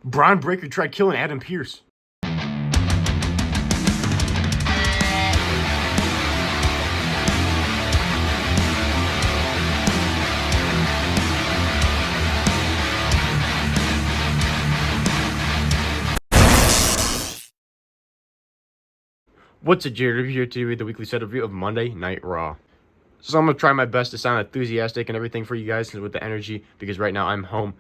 Bron Breaker tried killing Adam Pearce. What's a Jared here to read the weekly set review of Monday Night Raw. So I'm going to try my best to sound enthusiastic and everything for you guys with the energy, because right now I'm home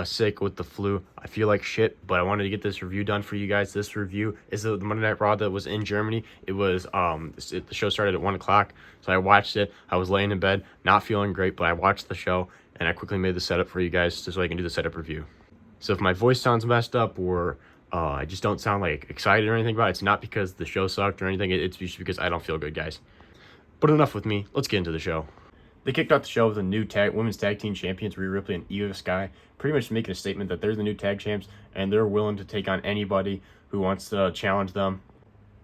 sick with the flu. I feel like shit, but I wanted to get this review done for you guys. This review is the Monday Night Raw that was in Germany. It was the show started at 1 o'clock, so I watched it. I was laying in bed, not feeling great, but I watched the show, and I quickly made the setup for you guys so I can do the setup review. So if my voice sounds messed up or I just don't sound like excited or anything about it, it's not because the show sucked or anything. It's just because I don't feel good, guys. But enough with me. Let's get into the show. They kicked off the show with the new women's tag team champions, Rhea Ripley and Io Sky, pretty much making a statement that they're the new tag champs and they're willing to take on anybody who wants to challenge them.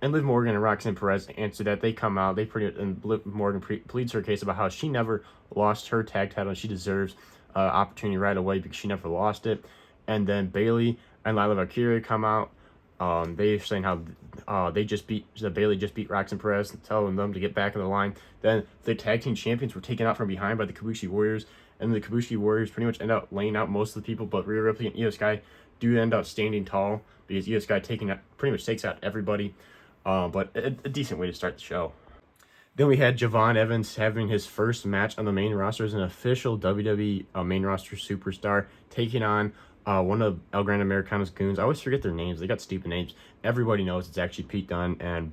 And Liv Morgan and Roxanne Perez answered that. They come out, and Liv Morgan pleads her case about how she never lost her tag title and she deserves opportunity right away because she never lost it. And then Bayley and Lila Valkyria come out. They're saying how Bayley just beat Roxanne Perez, telling them to get back in the line. Then the tag team champions were taken out from behind by the Kabushi Warriors, and the Kabushi Warriors pretty much end up laying out most of the people, but Rhea Ripley and Io Sky do end up standing tall because Io Sky pretty much takes out everybody. But a decent way to start the show. Then we had Javon Evans having his first match on the main roster as an official WWE main roster superstar, taking on one of El Gran Americano's goons. I always forget their names. They got stupid names. Everybody knows it's actually Pete Dunne and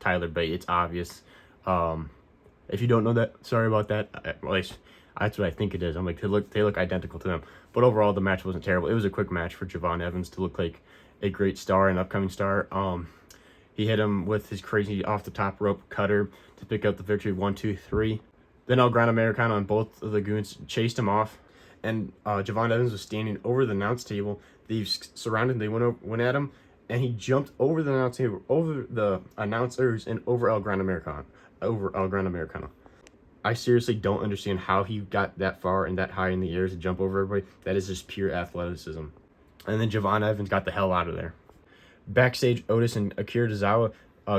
Tyler Bate. It's obvious. If you don't know that, sorry about that. At least that's what I think it is. I'm like, they look identical to them. But overall, the match wasn't terrible. It was a quick match for Javon Evans to look like a great star, an upcoming star. He hit him with his crazy off-the-top rope cutter to pick up the victory, 1, 2, 3. Then El Gran Americano and both of the goons chased him off, and Javon Evans was standing over the announce table. They surrounded him, they went at him, and he jumped over the announce table, over the announcers, and over El Gran Americano. I seriously don't understand how he got that far and that high in the air to jump over everybody. That is just pure athleticism. And then Javon Evans got the hell out of there. Backstage, Otis and Akira Tozawa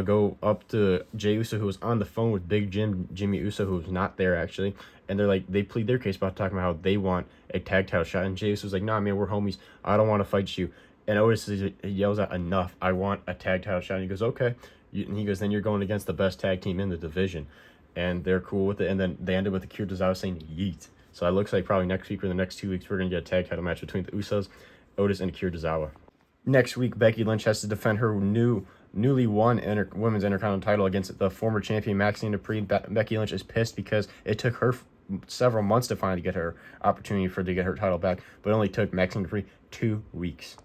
go up to Jey Uso, who was on the phone with Big Jimmy Uso, who was not there actually, and they plead their case about talking about how they want a tag title shot, and Jey Uso's like, nah man, we're homies, I don't want to fight you, and Otis yells out, enough, I want a tag title shot, and he goes, okay, and he goes, then you're going against the best tag team in the division, and they're cool with it, and then they ended with Akira Tozawa saying yeet. So it looks like probably next week or the next 2 weeks we're going to get a tag title match between the Usos, Otis, and Akira Tozawa. Next week, Becky Lynch has to defend her newly won women's Intercontinental title against the former champion Maxine Dupree. Becky Lynch is pissed because it took her several months to finally get her opportunity to get her title back, but it only took Maxine Dupree 2 weeks.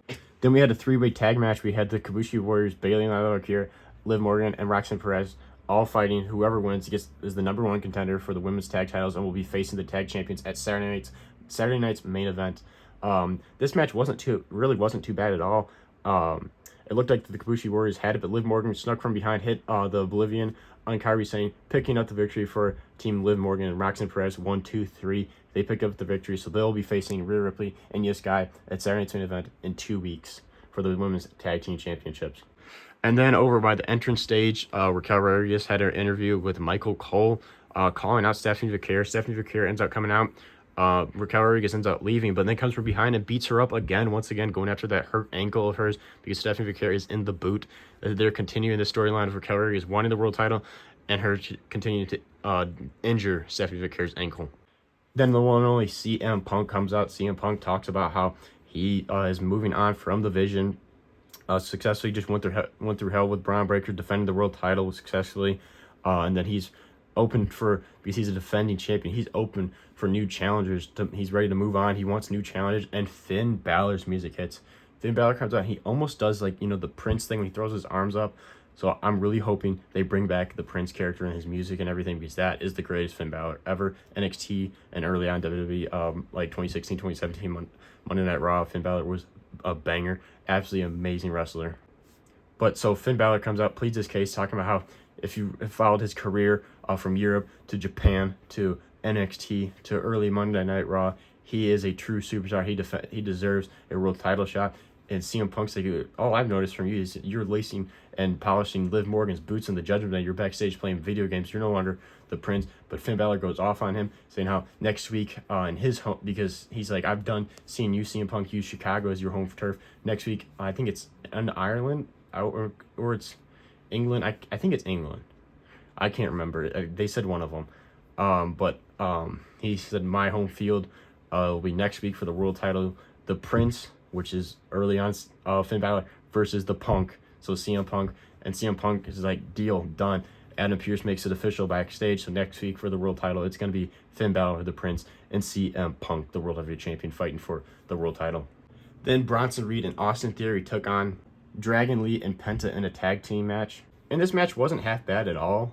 Then we had a 3-way tag match. We had the Kabushi Warriors, Bayley and Lila Valkyria, Liv Morgan, and Roxanne Perez all fighting. Whoever wins is the number 1 contender for the women's tag titles and will be facing the tag champions at Saturday night's main event. This match wasn't too bad at all. It looked like the Kabushi Warriors had it, but Liv Morgan snuck from behind, hit the Oblivion on Kairi Sane, picking up the victory for Team Liv Morgan and Roxanne Perez. 1, 2, 3. They picked up the victory, so they'll be facing Rhea Ripley and Io Sky at Saturday night's main event in 2 weeks for the women's tag team championships. And then over by the entrance stage, Raquel Rodriguez had her interview with Michael Cole, calling out Stephanie Vaquer. Stephanie Vaquer ends up coming out. Raquel Rodriguez ends up leaving, but then comes from behind and beats her up once again, going after that hurt ankle of hers because Stephanie Vaquer is in the boot. They're continuing the storyline of Raquel Rodriguez wanting the world title and her continuing to injure Stephanie Vaquer's ankle. Then the one and only CM Punk comes out. CM Punk talks about how he is moving on from the Vision. Successfully just went through hell with Bron Breaker, defending the world title successfully, and then he's open because he's a defending champion. He's open for new challengers. He's ready to move on. He wants new challenges, and Finn Balor's music hits. Finn Balor comes out. He almost does the Prince thing when he throws his arms up. So I'm really hoping they bring back the Prince character and his music and everything, because that is the greatest Finn Balor ever. NXT and early on WWE, like 2016, 2017 Monday Night Raw, Finn Balor was a banger. Absolutely amazing wrestler. But so Finn Balor comes out, pleads his case, talking about how if you followed his career from Europe to Japan to NXT to early Monday Night Raw, He is a true superstar. He deserves a world title shot. And CM Punk's like, all I've noticed from you is you're lacing and polishing Liv Morgan's boots in the Judgment Day. You're backstage playing video games. You're no longer the Prince. But Finn Balor goes off on him, saying how next week in his home, because he's like, I've done seeing you, CM Punk, use Chicago as your home turf. Next week, I think it's in Ireland or it's England. I think it's England. I can't remember. They said one of them. But he said my home field will be next week for the world title. The Prince, which is early on Finn Balor, versus the Punk. So CM Punk, and CM Punk is like, deal, done. Adam Pearce makes it official backstage. So next week for the world title, it's going to be Finn Balor, the Prince, and CM Punk, the World Heavyweight Champion, fighting for the world title. Then Bronson Reed and Austin Theory took on Dragon Lee and Penta in a tag team match. And this match wasn't half bad at all.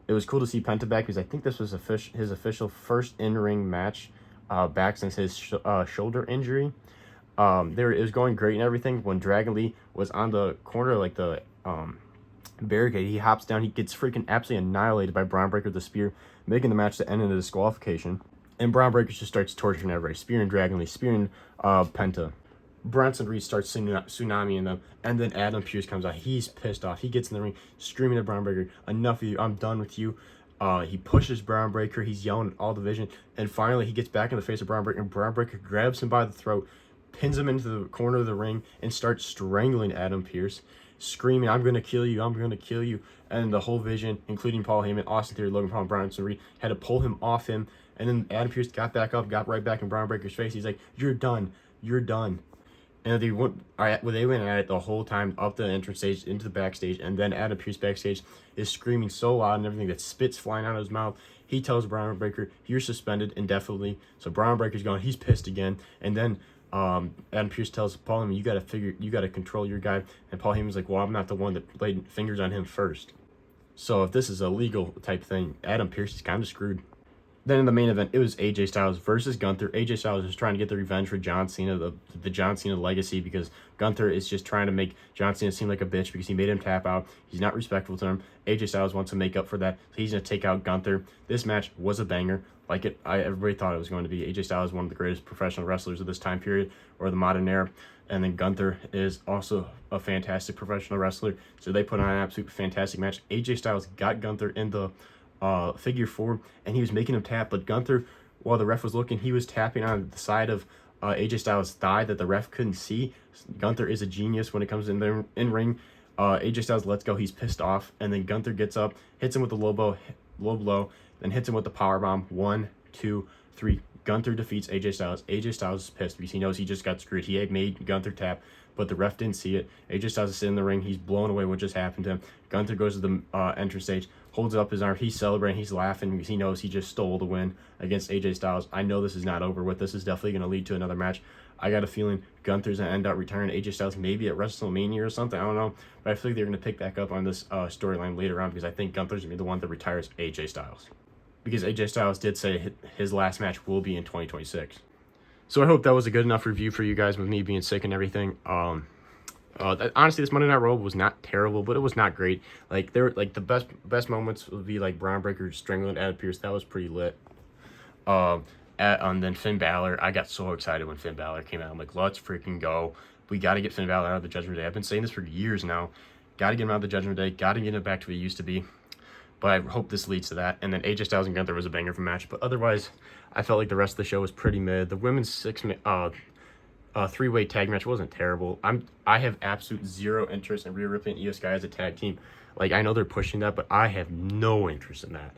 It was cool to see Penta back because I think this was his official first in-ring match back since his shoulder injury. It was going great and everything. When Dragon Lee was on the corner, like the barricade, he hops down. He gets freaking absolutely annihilated by Bron Breaker with the spear, making the match to end in a disqualification. And Bron Breaker just starts torturing everybody, spearing Dragon Lee, spearing Penta. Bronson Reed starts tsunamiing them, and then Adam Pearce comes out. He's pissed off. He gets in the ring, screaming at Bron Breaker, enough of you, I'm done with you. He pushes Bron Breaker. He's yelling at all division, and finally he gets back in the face of Bron Breaker, and Bron Breaker grabs him by the throat, pins him into the corner of the ring, and starts strangling Adam Pearce, screaming, I'm going to kill you, I'm going to kill you. And the whole vision, including Paul Heyman, Austin Theory, Logan Paul, and Bronson Reed, had to pull him off him. And then Adam Pearce got back up, got right back in Bron Breaker's face. He's like, you're done, you're done. And they went at it the whole time up the entrance stage into the backstage, and then Adam Pearce backstage is screaming so loud and everything that spit's flying out of his mouth. He tells Bron Breaker, you're suspended indefinitely. So Bron Breaker's gone. He's pissed again. And then Adam Pearce tells Paul Heyman, you got to control your guy. And Paul Heyman's like, well, I'm not the one that laid fingers on him first. So if this is a legal type thing, Adam Pearce is kind of screwed. Then in the main event, it was AJ Styles versus Gunther. AJ Styles is trying to get the revenge for John Cena, the John Cena legacy, because Gunther is just trying to make John Cena seem like a bitch because he made him tap out. He's not respectful to him. AJ Styles wants to make up for that, so he's going to take out Gunther. This match was a banger. Everybody thought it was going to be. AJ Styles is one of the greatest professional wrestlers of this time period, or the modern era. And then Gunther is also a fantastic professional wrestler, so they put on an absolute fantastic match. AJ Styles got Gunther in the figure four, and he was making him tap, but Gunther, while the ref was looking, he was tapping on the side of AJ Styles' thigh that the ref couldn't see. Gunther is a genius when it comes in the ring. AJ Styles lets go. He's pissed off, and then Gunther gets up, hits him with the low blow, then hits him with the power bomb. 1, 2, 3. Gunther defeats AJ Styles. AJ Styles is pissed because he knows he just got screwed. He had made Gunther tap, but the ref didn't see it. AJ Styles is sitting in the ring. He's blown away what just happened to him. Gunther goes to the entrance stage, holds up his arm. He's celebrating. He's laughing because he knows he just stole the win against AJ Styles. I know this is not over with. This is definitely going to lead to another match. I got a feeling Gunther's going to end up retiring AJ Styles maybe at WrestleMania or something. I don't know. But I feel like they're going to pick back up on this storyline later on because I think Gunther's going to be the one that retires AJ Styles. Because AJ Styles did say his last match will be in 2026. So I hope that was a good enough review for you guys with me being sick and everything. Honestly, this Monday Night Raw was not terrible, but it was not great. The best moments would be like Bron Breaker strangling Adam Pearce. That was pretty lit. And then Finn Balor. I got so excited when Finn Balor came out. I'm like, let's freaking go. We got to get Finn Balor out of the Judgment Day. I've been saying this for years now. Got to get him out of the Judgment Day. Got to get him back to what he used to be. But I hope this leads to that. And then AJ Styles and Gunther was a banger for match. But otherwise, I felt like the rest of the show was pretty mid. The women's three-way tag match wasn't terrible. I have absolute zero interest in Rhea Ripley and Io Sky as a tag team. Like, I know they're pushing that, but I have no interest in that.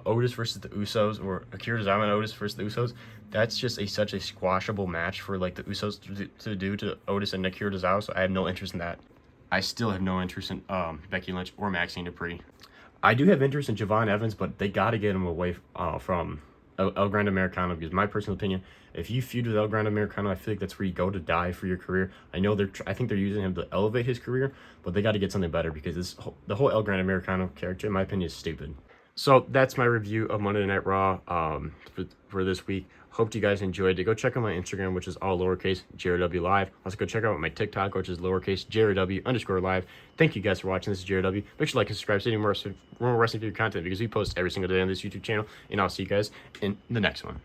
Otis versus the Usos, or Akira Tozawa and Otis versus the Usos, that's just such a squashable match for like the Usos to do to Otis and Akira Tozawa, so I have no interest in that. I still have no interest in Becky Lynch or Maxine Dupree. I do have interest in Javon Evans, but they got to get him away from El Grande Americano, because my personal opinion, if you feud with El Grande Americano, I feel like that's where you go to die for your career. I know I think they're using him to elevate his career, but they got to get something better because the whole El Grande Americano character, in my opinion, is stupid. So that's my review of Monday Night Raw for this week. Hope you guys enjoyed it. Go check out my Instagram, which is all lowercase, JRW Live. Also go check out my TikTok, which is lowercase, JRW_Live. Thank you guys for watching. This is JRW. Make sure to like and subscribe to any more wrestling video content because we post every single day on this YouTube channel. And I'll see you guys in the next one.